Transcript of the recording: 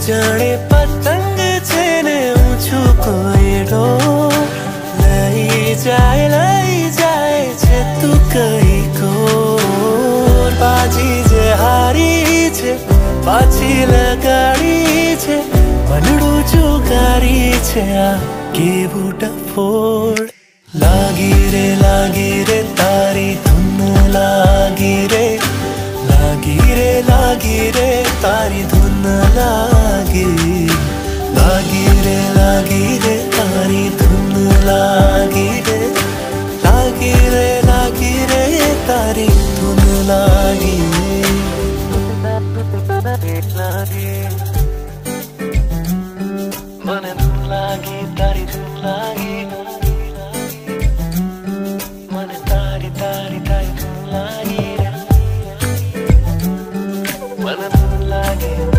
जाने पतंग छेने ऊंचू कोई डो लाई जाए छे तू कई को बाजी जे हारी छे पाछी लगाड़ी छे मनडू चुकारी छे आ के बूटा फोड़ लागी रे तारी धुन लागी रे तारी धुन लागी रे तारी धुन लागी रे तारी धुन लागी।